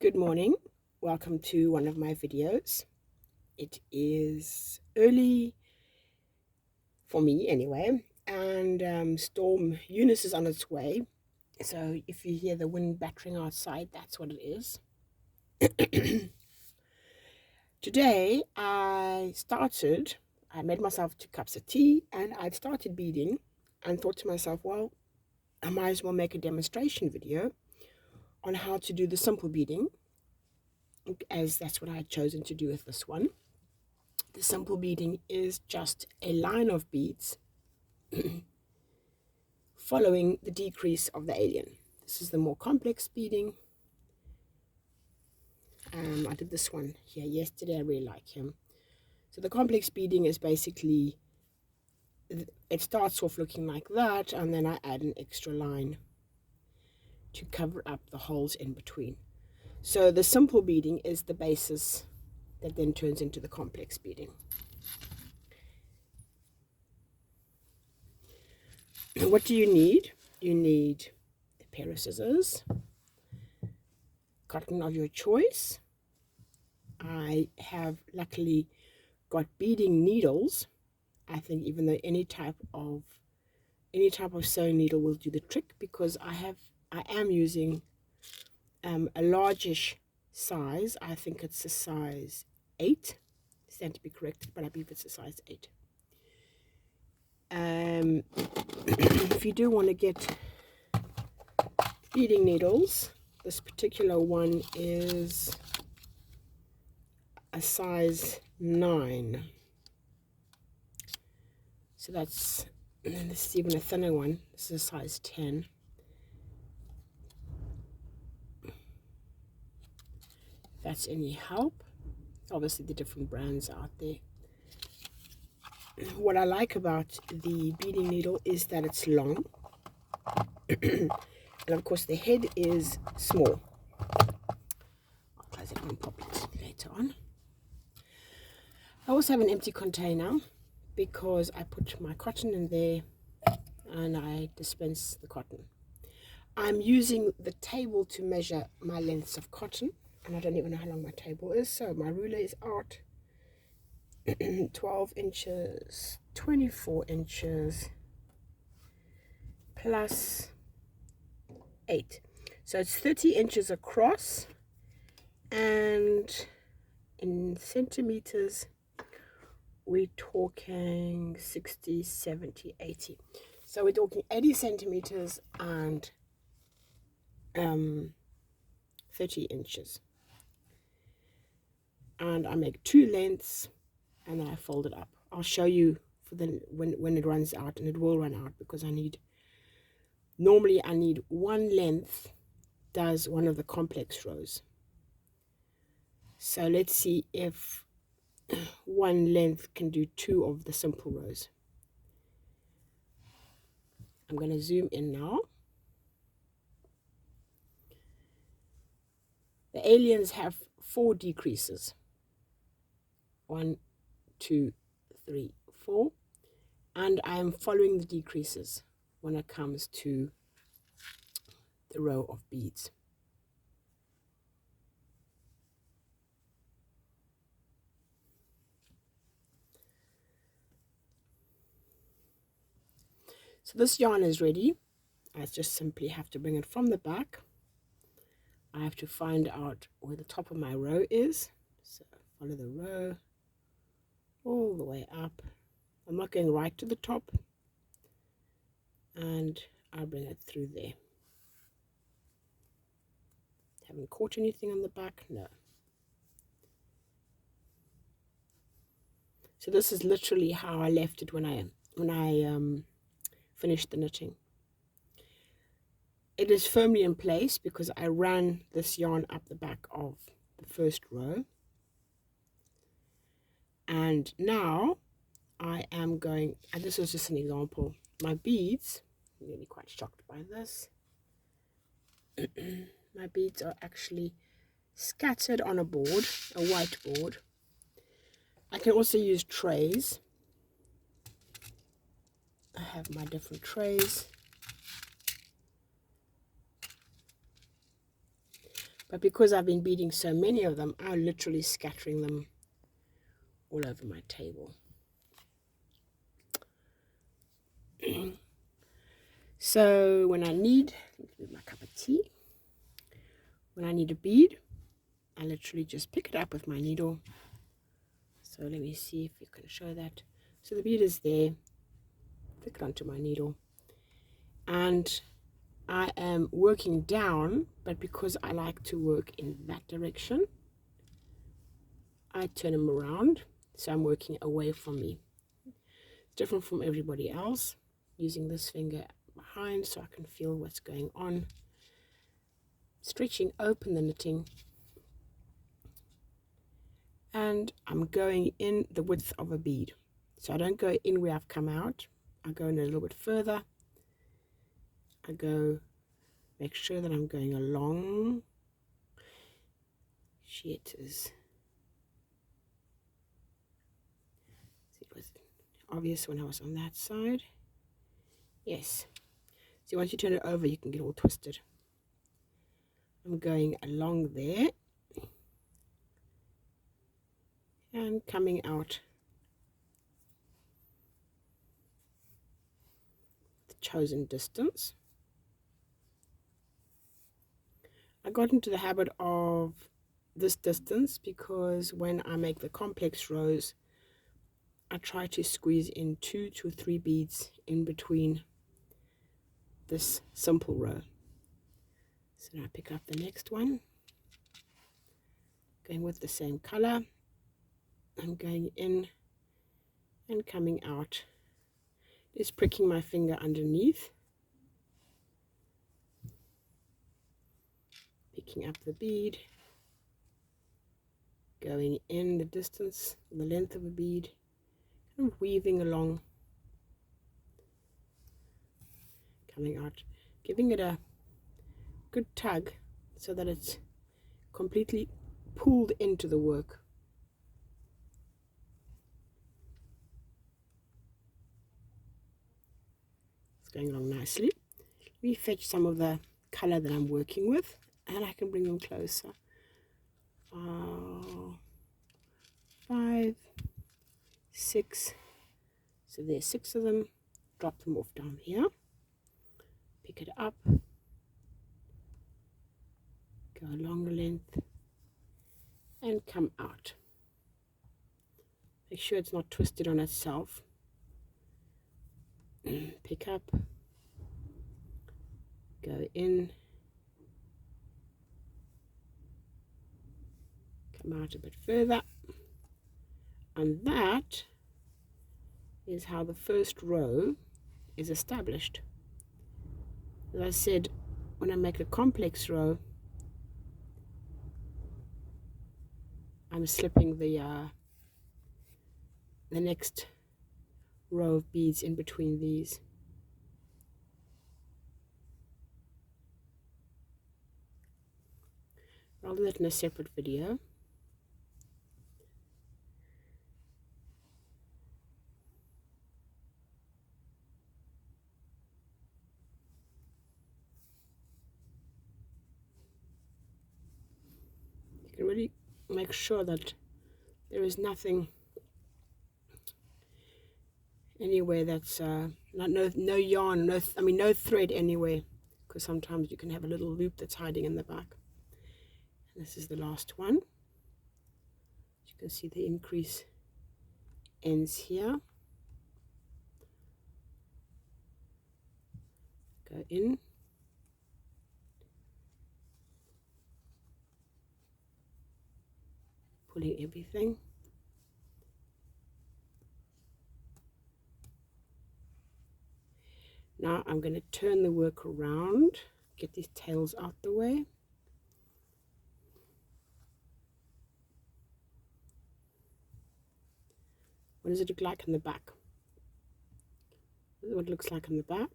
Good morning. Welcome to one of my videos. It is early for me anyway, and Storm Eunice is on its way. So if you hear the wind battering outside, that's what it is. Today I made myself 2 cups of tea and I'd started beading and thought to myself, well, I might as well make a demonstration video on how to do the simple beading, as that's what I had chosen to do with this one. The simple beading is just a line of beads following the decrease of the alien. This is the more complex beading. I did this one here yesterday. I really like him. So the complex beading is basically, it starts off looking like that, and then I add an extra line to cover up the holes in between. So the simple beading is the basis that then turns into the complex beading. What do you need? You need a pair of scissors, cotton of your choice. I have luckily got beading needles. I think even though any type of sewing needle will do the trick, because I am using a largish size. I think it's a size 8. Stand to be corrected, but I believe it's a size 8. If you do want to get beading needles, this particular one is a size 9. So this is even a thinner one. This is a size 10. If that's any help. Obviously the different brands out there. What I like about the beading needle is that it's long. And of course the head is small. I'll close it and pop it later on. I also have an empty container because I put my cotton in there and I dispense the cotton. I'm using the table to measure my lengths of cotton, and I don't even know how long my table is, so my ruler is out. 12 inches, 24 inches, plus 8. So it's 30 inches across, and in centimeters, we're talking 60, 70, 80. So we're talking 80 centimeters and 30 inches. And I make 2 lengths and then I fold it up. I'll show you for when it runs out, and it will run out because normally I need 1 length does one of the complex rows. So let's see if 1 length can do 2 of the simple rows. I'm going to zoom in now. The aliens have 4 decreases. 1, 2, 3, 4. And I am following the decreases when it comes to the row of beads. So this yarn is ready. I just simply have to bring it from the back. I have to find out where the top of my row is. So follow the row all the way up. I'm not going right to the top. And I'll bring it through there. Haven't caught anything on the back? No. So this is literally how I left it when I finished the knitting. It is firmly in place because I ran this yarn up the back of the first row. And now I am going, and this was just an example, my beads, I'm really quite shocked by this. My beads are actually scattered on a board, a white board. I can also use trays. I have my different trays. But because I've been beading so many of them, I'm literally scattering them all over my table. So when I need, my cup of tea, when I need a bead, I literally just pick it up with my needle. So let me see if you can show that. So the bead is there, pick it onto my needle, and I am working down, but because I like to work in that direction, I turn them around, so I'm working away from me. It's different from everybody else, using this finger behind so I can feel what's going on, stretching open the knitting, and I'm going in the width of a bead. So I don't go in where I've come out, I go in a little bit further. I go, make sure that I'm going along. It was obvious when I was on that side. Yes. So once you turn it over, you can get all twisted. I'm going along there and coming out the chosen distance. I got into the habit of this distance because when I make the complex rows, I try to squeeze in 2 to 3 beads in between this simple row. So now I pick up the next one, going with the same color. I'm going in and coming out, just pricking my finger underneath, picking up the bead, going in the distance, the length of a bead, kind of weaving along, coming out, giving it a good tug so that it's completely pulled into the work. It's going along nicely. Let me fetch some of the color that I'm working with and I can bring them closer. 5, 6, so there's 6 of them. Drop them off down here, pick it up, go along the length and come out. Make sure it's not twisted on itself. Pick up, go in, come out a bit further, and that is how the first row is established. As I said, when I make a complex row, I'm slipping the next row of beads in between these. I'll do that in a separate video. You can really make sure that there is nothing anywhere that's no yarn, no thread anywhere, because sometimes you can have a little loop that's hiding in the back. And this is the last one. You can see the increase ends here. Go in, pulling everything. Now I'm going to turn the work around, get these tails out the way. What does it look like in the back? This is what it looks like in the back.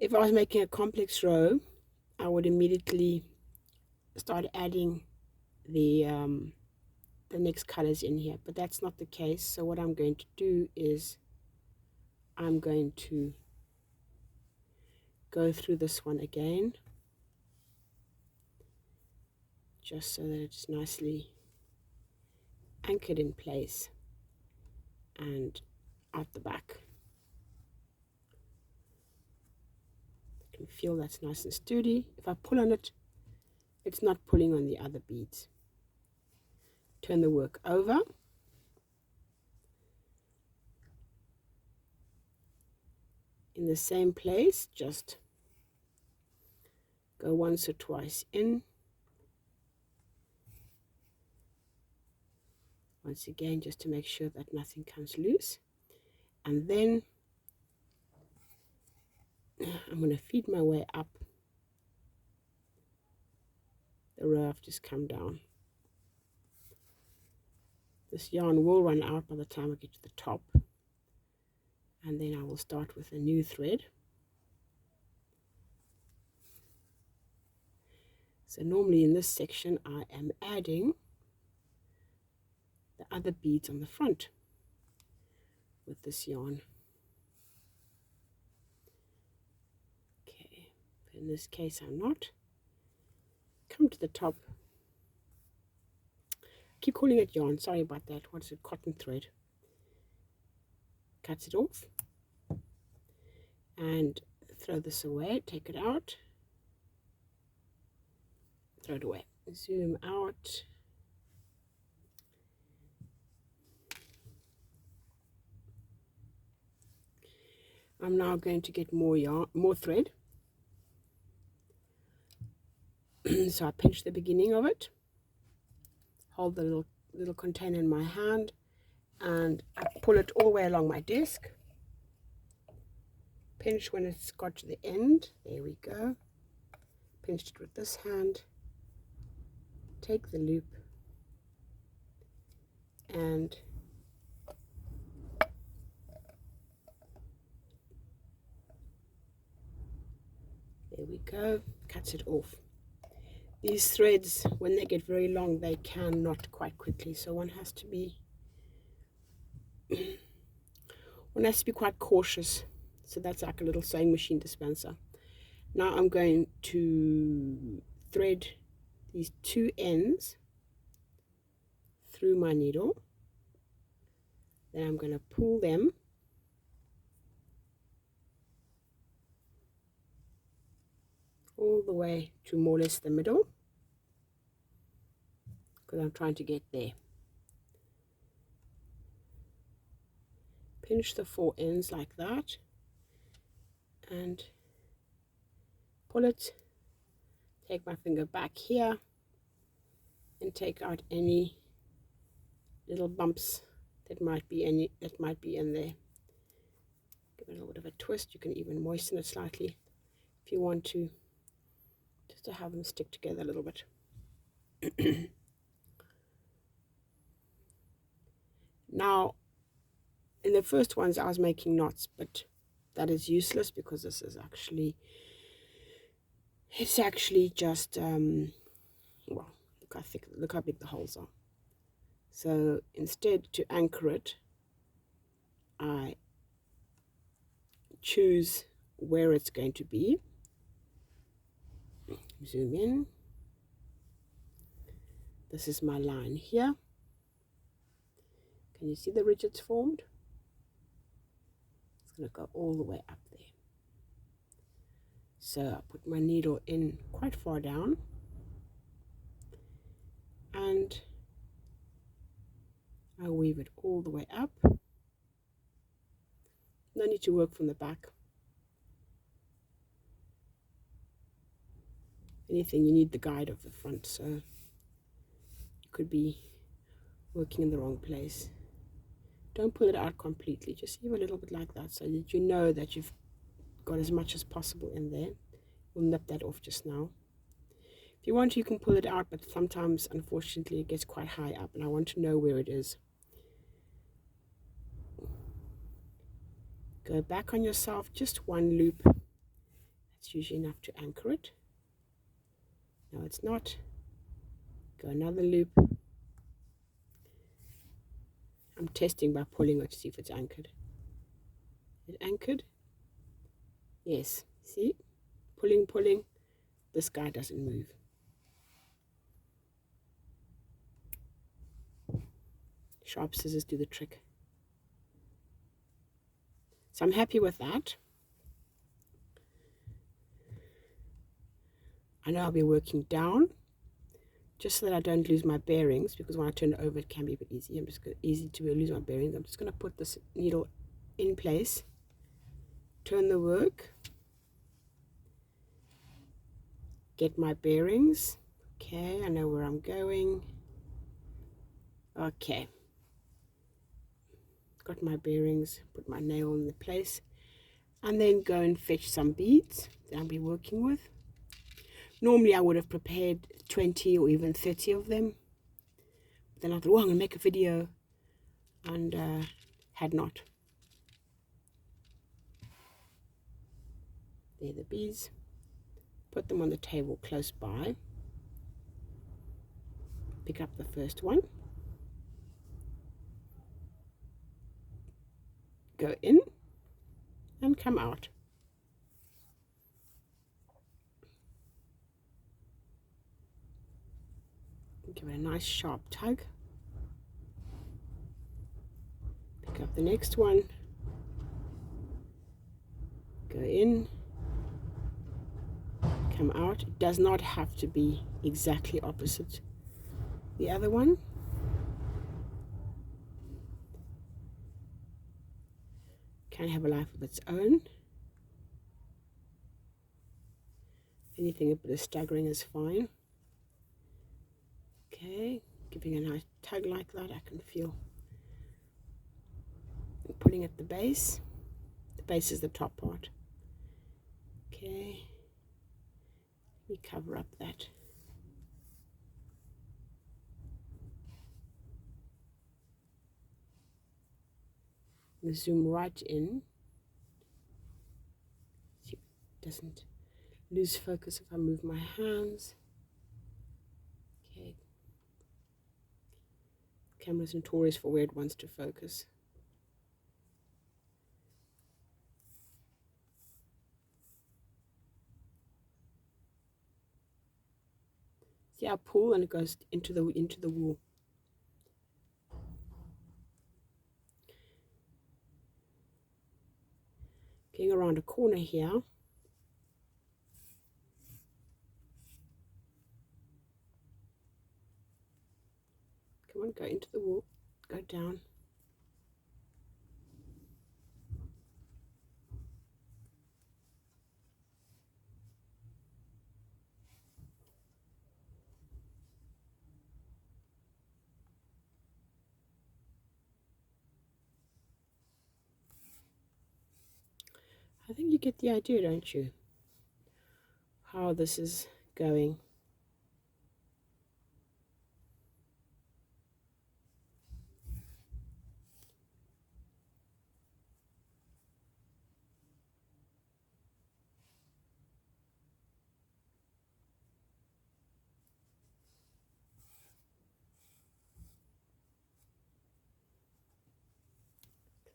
If I was making a complex row, I would immediately start adding the the next colors in here, but that's not the case. So what I'm going to do is I'm going to go through this one again, just so that it's nicely anchored in place and out the back. You can feel that's nice and sturdy. If I pull on it, it's not pulling on the other beads. Turn the work over. In the same place, just go once or twice in. Once again, just to make sure that nothing comes loose. And then I'm going to feed my way up the row I've just come down. This yarn will run out by the time I get to the top. And then I will start with a new thread. So normally in this section I am adding the other beads on the front with this yarn. Okay, but in this case I'm not. Come to the top. I keep calling it yarn, sorry about that. What is it? Cotton thread. Cut it off and throw this away, take it out, throw it away, zoom out. I'm now going to get more yarn, more thread. So I pinch the beginning of it, hold the little container in my hand, and I pull it all the way along my desk. Pinch when it's got to the end. There we go. Pinched it with this hand. Take the loop and there we go. Cuts it off. These threads, when they get very long, they can knot quite quickly, so one has to be quite cautious. So that's like a little sewing machine dispenser. Now I'm going to thread these two ends through my needle. Then I'm going to pull them all the way to more or less the middle, because I'm trying to get there. Pinch the four ends like that and pull it. Take my finger back here and take out any little bumps that might be in there. Give it a little bit of a twist. You can even moisten it slightly if you want to, just to have them stick together a little bit. Now, in the first ones I was making knots, but that is useless because this is actually, it's actually just, well, look how big the holes are. So instead, to anchor it, I choose where it's going to be. Zoom in. This is my line here. Can you see the ridge it's formed? It's going to go all the way up there. So I put my needle in quite far down and I weave it all the way up. No need to work from the back. Anything, you need the guide of the front, so you could be working in the wrong place. Don't pull it out completely, just leave a little bit like that so that you know that you've got as much as possible in there. We'll nip that off just now. If you want, you can pull it out, but sometimes, unfortunately, it gets quite high up, and I want to know where it is. Go back on yourself, just one loop. That's usually enough to anchor it. No, it's not. Go another loop. I'm testing by pulling it to see if it's anchored. Is it anchored? Yes. See? Pulling, pulling. This guy doesn't move. Sharp scissors do the trick. So I'm happy with that. I know I'll be working down just so that I don't lose my bearings, because when I turn it over it can be a bit easy. Easy to lose my bearings. I'm just going to put this needle in place, turn the work, get my bearings. Okay, I know where I'm going. Okay, got my bearings, put my nail in the place, and then go and fetch some beads that I'll be working with. Normally I would have prepared 20 or even 30 of them. But then I thought, oh, I'm going to make a video, and had not. There are the beads. Put them on the table close by. Pick up the first one. Go in and come out. Give it a nice sharp tug. Pick up the next one. Go in. Come out. It does not have to be exactly opposite the other one. Can have a life of its own. Anything a bit of staggering is fine. Okay, giving a nice tug like that. I can feel pulling at the base. The base is the top part. Okay, let me cover up that. Zoom right in. See, it doesn't lose focus if I move my hands. Okay. Camera's notorious for where it wants to focus. See, I pull and it goes into the wool. Getting around a corner here. Come on, go into the wool. Go down. I think you get the idea, don't you? How this is going.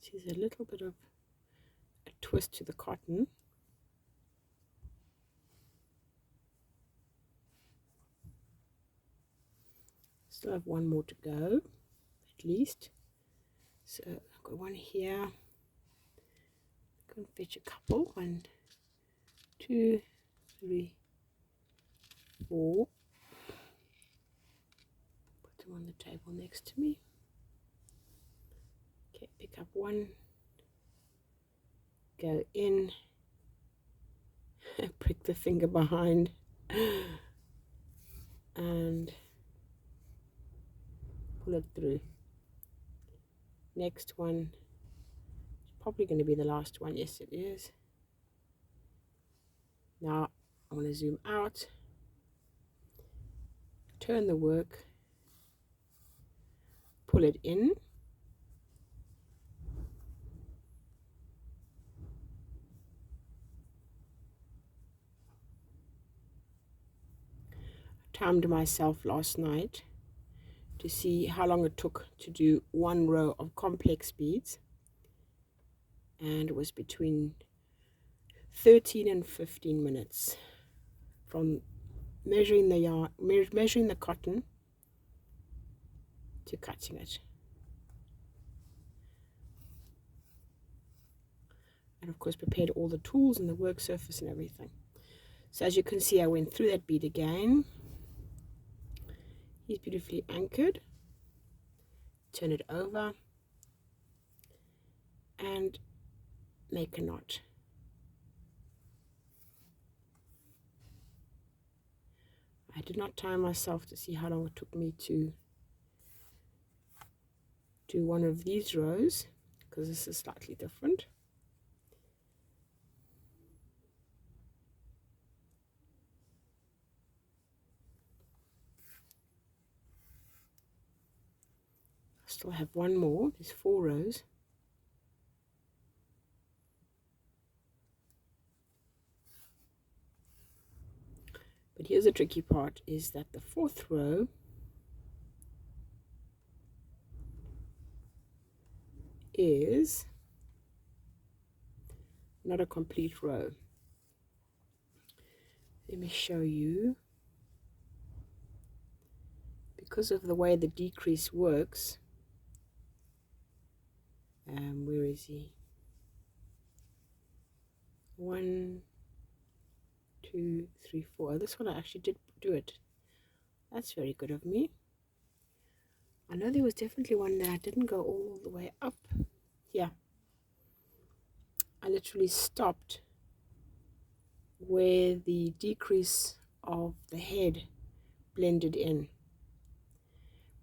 See, there's a little bit of a twist to the cotton. Still have one more to go, at least. So I've got one here. Go and fetch a couple. 1, 2, 3, 4. Put them on the table next to me. Okay, pick up one. Go in. Prick the finger behind. And pull it through. Next one. It's probably going to be the last one. Yes, it is. Now I want to zoom out. Turn the work. Pull it in. I timed myself last night to see how long it took to do one row of complex beads, and it was between 13 and 15 minutes from measuring the yarn, measuring the cotton to cutting it. And of course prepared all the tools and the work surface and everything. So as you can see, I went through that bead again. He's beautifully anchored. Turn it over and make a knot. I did not time myself to see how long it took me to do one of these rows, because this is slightly different. I still have one more. There's 4 rows. But here's the tricky part, is that the 4th row is not a complete row. Let me show you. Because of the way the decrease works, where is he? 1, 2, 3, 4. This one I actually did do it. That's very good of me. I know there was definitely one that I didn't go all the way up. Yeah. I literally stopped where the decrease of the head blended in.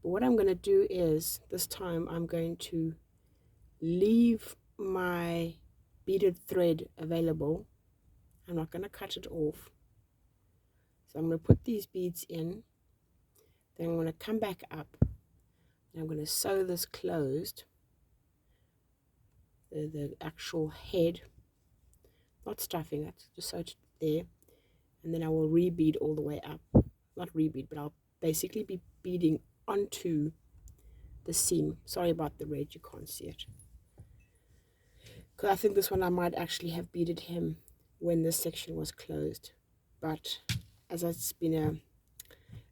But what I'm going to do is, this time I'm going to leave my beaded thread available. I'm not going to cut it off. So I'm going to put these beads in. Then I'm going to come back up. And I'm going to sew this closed. The actual head. Not stuffing it, just sew it there. And then I will rebead all the way up. Not rebead, but I'll basically be beading onto the seam. Sorry about the red, you can't see it. Because I think this one I might actually have beaded him when this section was closed. But as it's been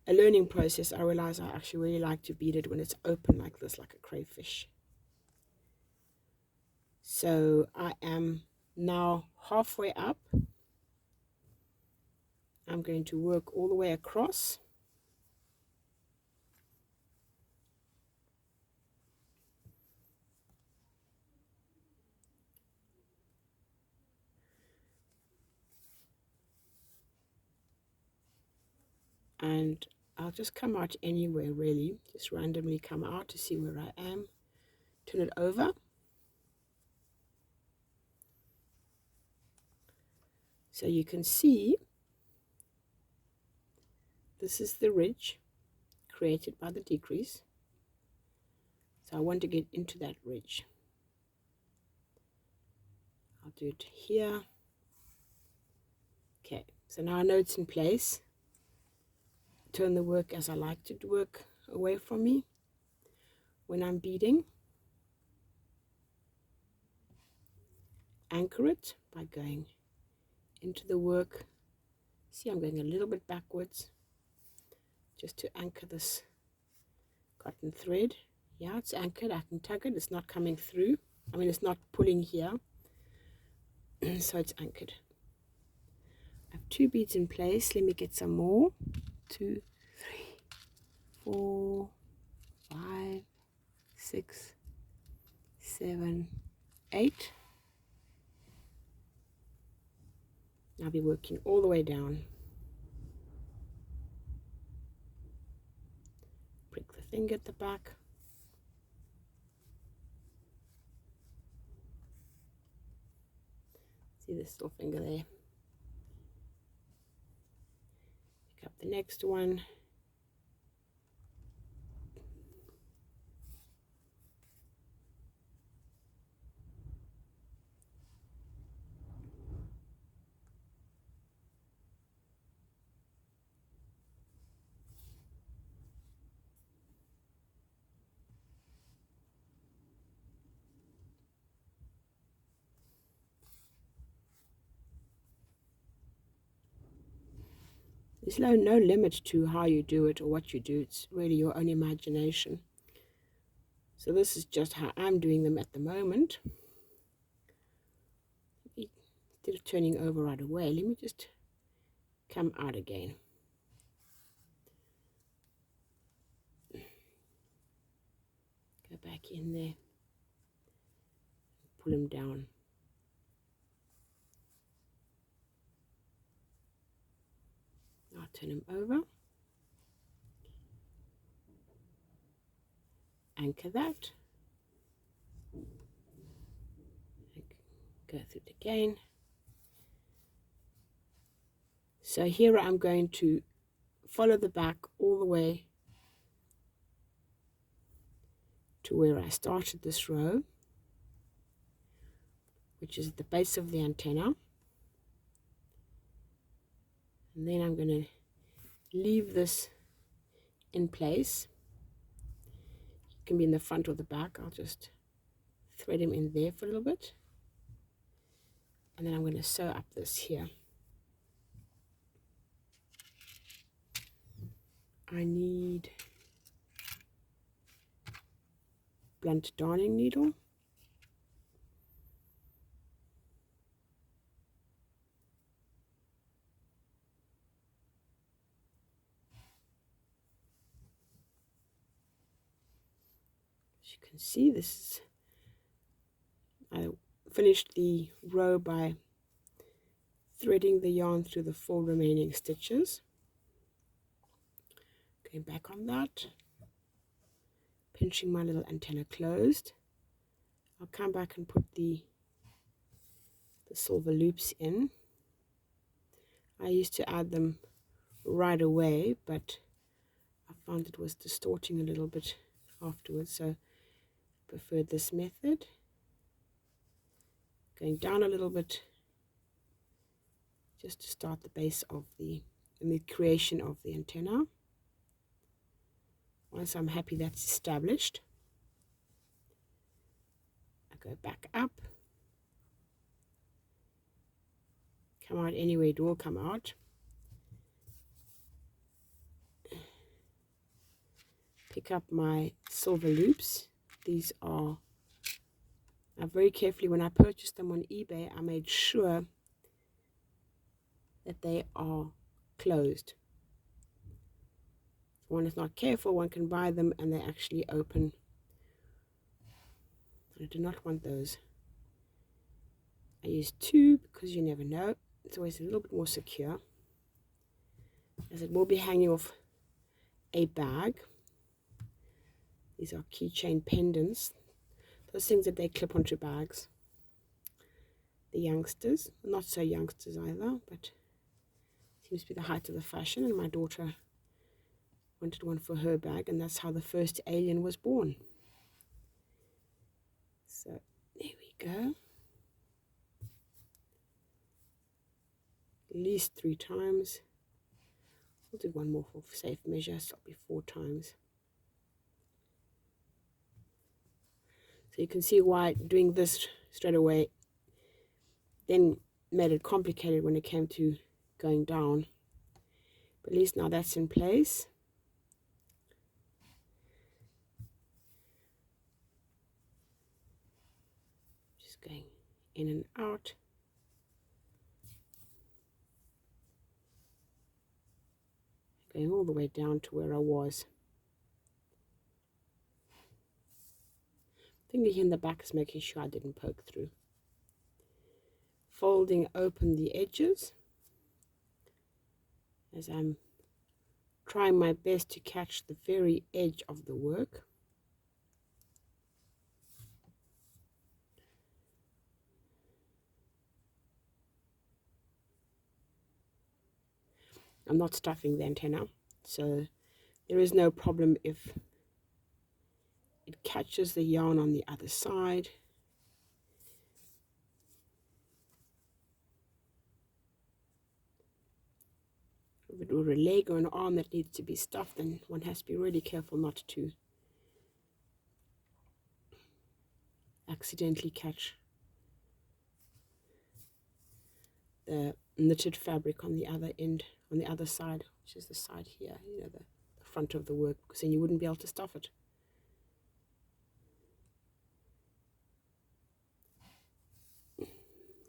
a learning process, I realize I actually really like to bead it when it's open like this, like a crayfish. So I am now halfway up. I'm going to work all the way across. And I'll just come out anywhere really, just randomly come out to see where I am. Turn it over. So you can see this is the ridge created by the decrease. So I want to get into that ridge. I'll do it here. Okay, so now I know it's in place. Turn the work as I like to work away from me when I'm beading. Anchor it by going into the work. See, I'm going a little bit backwards just to anchor this cotton thread. Yeah, it's anchored. I can tug it. It's not coming through. I mean, it's not pulling here. So it's anchored. I have 2 beads in place. Let me get some more. 2, 3, 4, 5, 6, 7, 8. I'll be working all the way down. Prick the finger at the back. See this little finger there. Pick up the next one. There's no limit to how you do it or what you do. It's really your own imagination. So this is just how I'm doing them at the moment. Instead of turning over right away, let me just come out again. Go back in there. Pull them down. Now turn them over. Anchor that. Go through it again. So here I'm going to follow the back all the way to where I started this row, which is at the base of the antenna. And then I'm going to leave this in place. It can be in the front or the back. I'll just thread them in there for a little bit. And then I'm going to sew up this here. I need blunt darning needle. As you can see, I finished the row by threading the yarn through the 4 remaining stitches. Going back on that, pinching my little antenna closed. I'll come back and put the silver loops in. I used to add them right away, but I found it was distorting a little bit afterwards, so I preferred this method. Going down a little bit just to start the base of the creation of the antenna. Once I'm happy that's established, I go back up, come out anywhere it will come out, pick up my silver loops. These are, very carefully, when I purchased them on eBay, I made sure that they are closed. If one is not careful, one can buy them and they actually open. I do not want those. I use 2 because you never know. It's always a little bit more secure, as it will be hanging off a bag. These are keychain pendants, those things that they clip onto bags. The youngsters, not so youngsters either, but seems to be the height of the fashion, and my daughter wanted one for her bag, and that's how the first alien was born. So there we go. At least 3 times. We'll do one more for safe measure, so it'll be 4 times. So you can see why doing this straight away then made it complicated when it came to going down. But at least now that's in place. Just going in and out. Going all the way down to where I was. Finger here in the back is making sure I didn't poke through. Folding open the edges as I'm trying my best to catch the very edge of the work. I'm not stuffing the antenna, so there is no problem if it catches the yarn on the other side. If it were a leg or an arm that needs to be stuffed, then one has to be really careful not to accidentally catch the knitted fabric on the other end, on the other side. which is the side here, you know, the front of the work, because then you wouldn't be able to stuff it.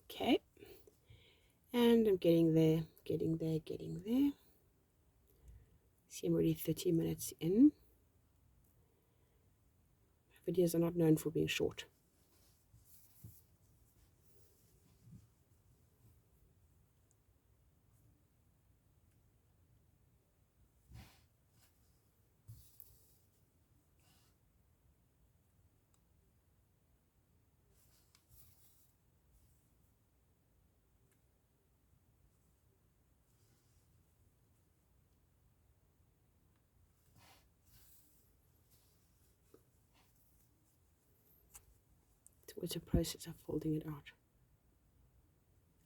Okay, and I'm getting there. See, I'm already 30 minutes in. Videos are not known for being short. It's a process of folding it out.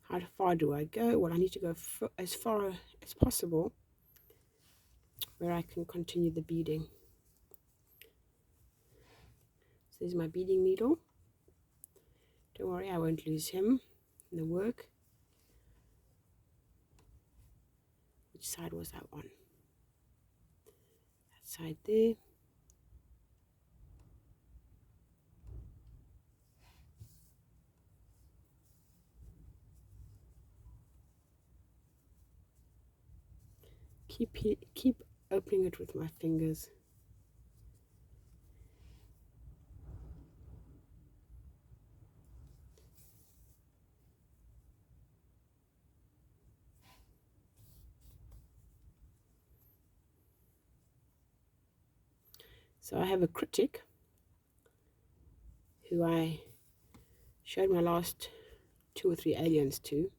How far do I go? Well, I need to go as far as possible where I can continue the beading. So this is my beading needle. Don't worry, I won't lose him in the work. Which side was that one? That side there. Keep opening it with my fingers. So I have a critic who I showed my last 2 or 3 aliens to,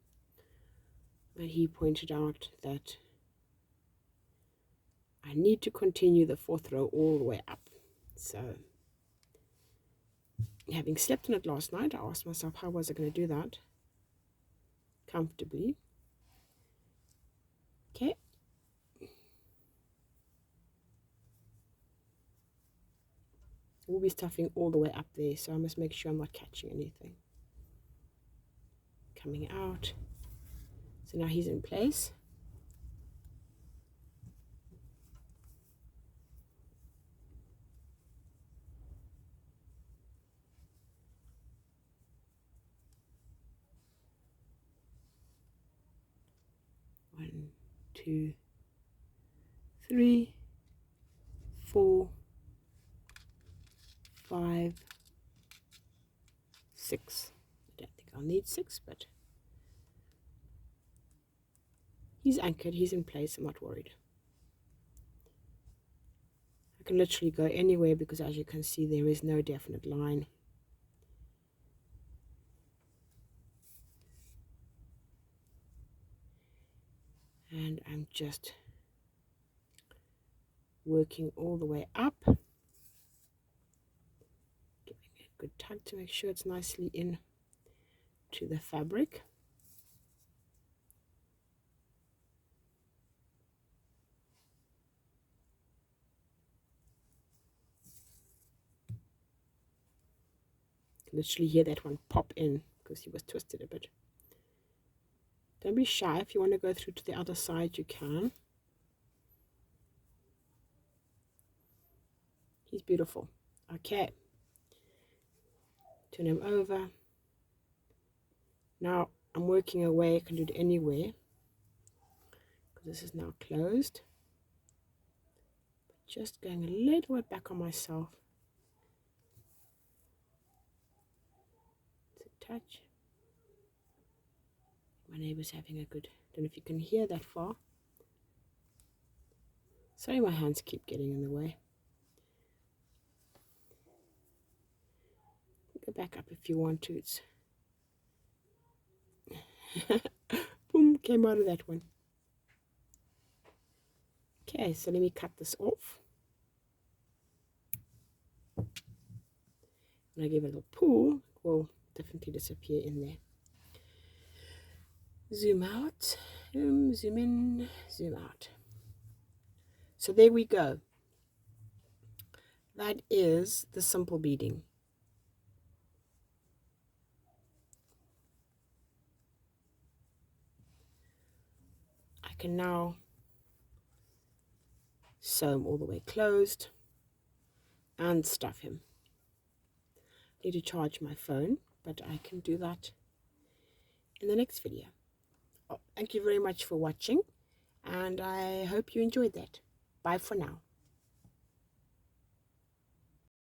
and he pointed out that I need to continue the 4th row all the way up. So having slept on it last night, I asked myself, how was I going to do that comfortably? Okay. We'll be stuffing all the way up there, so I must make sure I'm not catching anything. Coming out. So now he's in place. One, 2, 3, 4, 5, 6. I don't think I'll need 6, but he's anchored, he's in place, I'm not worried. I can literally go anywhere because, as you can see, there is no definite line. And I'm just working all the way up, giving it a good tug to make sure it's nicely in to the fabric. Literally hear that one pop in because he was twisted a bit. Don't be shy. If you want to go through to the other side, you can. He's beautiful. Okay. Turn him over. Now I'm working away. I can do it anywhere because this is now closed. Just going a little bit back on myself. Touch. My neighbor's having a good, don't know if you can hear that far. Sorry, my hands keep getting in the way. Go back up if you want to. It's boom, came out of that one. Okay, so let me cut this off. When I give it a little pull, it will definitely disappear in there. Zoom out, zoom in, zoom out. So there we go. That is the simple beading. I can now sew him all the way closed, and stuff him. I need to charge my phone, but I can do that in the next video. Thank you very much for watching, and I hope you enjoyed that. Bye for now.